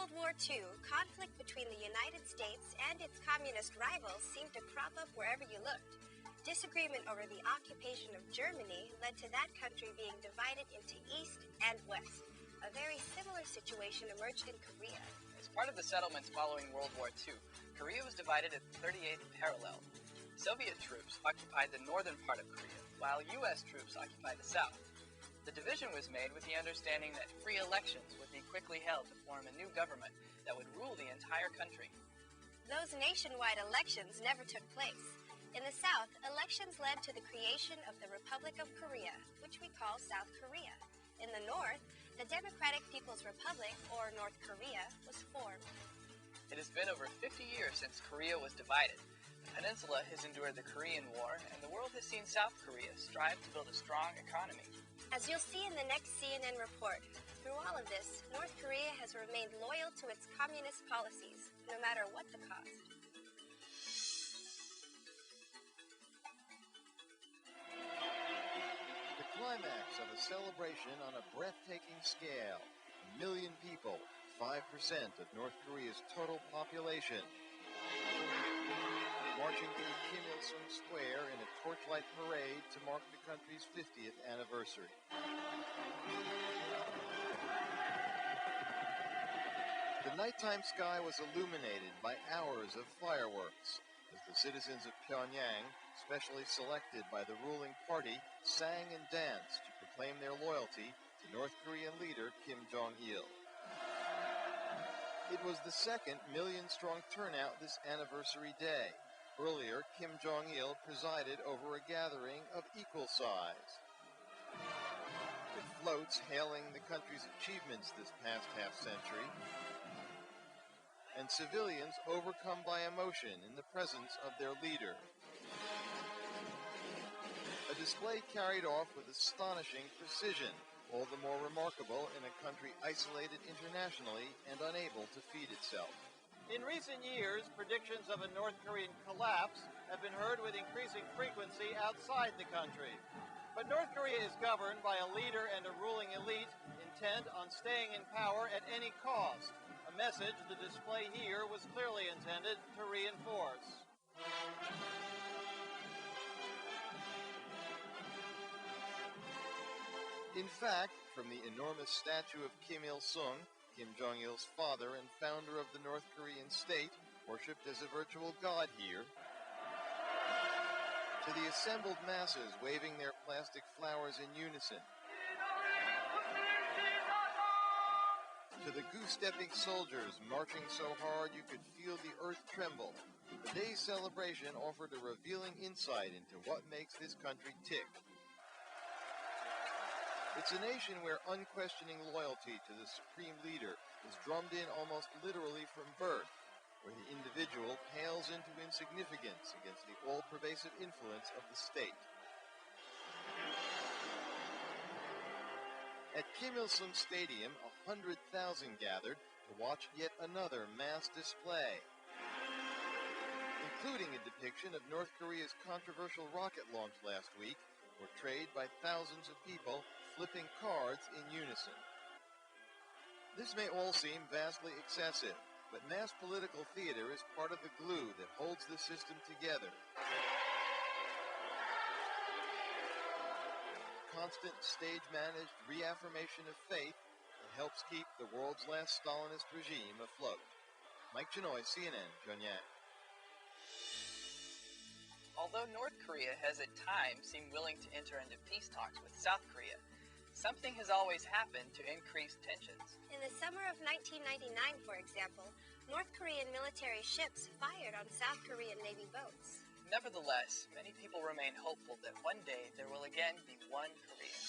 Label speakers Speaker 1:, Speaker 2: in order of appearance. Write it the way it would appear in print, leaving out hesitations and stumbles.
Speaker 1: World War II, conflict between the United States and its communist rivals seemed to crop up wherever you looked. Disagreement over the occupation of Germany led to that country being divided into East and West. A very similar situation emerged in Korea.
Speaker 2: As part of the settlements following World War II, Korea was divided at the 38th parallel. Soviet troops occupied the northern part of Korea, while U.S. troops occupied the south. The division was made with the understanding that free elections would be quickly held to form a new government that would rule the entire country.
Speaker 1: Those nationwide elections never took place. In the South, elections led to the creation of the Republic of Korea, which we call South Korea. In the North, the Democratic People's Republic, or North Korea, was formed.
Speaker 2: It has been over 50 years since Korea was divided. The peninsula has endured the Korean War, and the world has seen South Korea strive to build a strong economy.
Speaker 1: As you'll see in the next CNN report, through all of this, North Korea has remained loyal to its communist policies, no matter what the cost.
Speaker 3: The climax of a celebration on a breathtaking scale. 1 million people, 5% of North Korea's total population, marching through Kim Il-sung Square in a torchlight parade to mark the country's 50th anniversary. The nighttime sky was illuminated by hours of fireworks, as the citizens of Pyongyang, specially selected by the ruling party, sang and danced to proclaim their loyalty to North Korean leader Kim Jong-il. It was the second million-strong turnout this anniversary day. Earlier, Kim Jong-il presided over a gathering of equal size, with floats hailing the country's achievements this past half-century, and civilians overcome by emotion in the presence of their leader. A display carried off with astonishing precision, all the more remarkable in a country isolated internationally and unable to feed itself.
Speaker 4: In recent years, predictions of a North Korean collapse have been heard with increasing frequency outside the country. But North Korea is governed by a leader and a ruling elite intent on staying in power at any cost, a message the display here was clearly intended to reinforce.
Speaker 3: In fact, from the enormous statue of Kim Il-sung, Kim Jong-il's father and founder of the North Korean state, worshipped as a virtual god here, to the assembled masses waving their plastic flowers in unison, to the goose-stepping soldiers marching so hard you could feel the earth tremble, the day's celebration offered a revealing insight into what makes this country tick. It's a nation where unquestioning loyalty to the supreme leader is drummed in almost literally from birth, where the individual pales into insignificance against the all-pervasive influence of the state. At Kim Il-sung Stadium, 100,000 gathered to watch yet another mass display, including a depiction of North Korea's controversial rocket launch last week, portrayed by thousands of people flipping cards in unison. This may all seem vastly excessive, but mass political theater is part of the glue that holds the system together. Constant stage-managed reaffirmation of faith that helps keep the world's last Stalinist regime afloat. Mike Chenoy, CNN, Pyongyang.
Speaker 2: Although North Korea has at times seemed willing to enter into peace talks with South Korea, something has always happened to increase tensions.
Speaker 1: In the summer of 1999, for example, North Korean military ships fired on South Korean Navy boats.
Speaker 2: Nevertheless, many people remain hopeful that one day there will again be one Korea.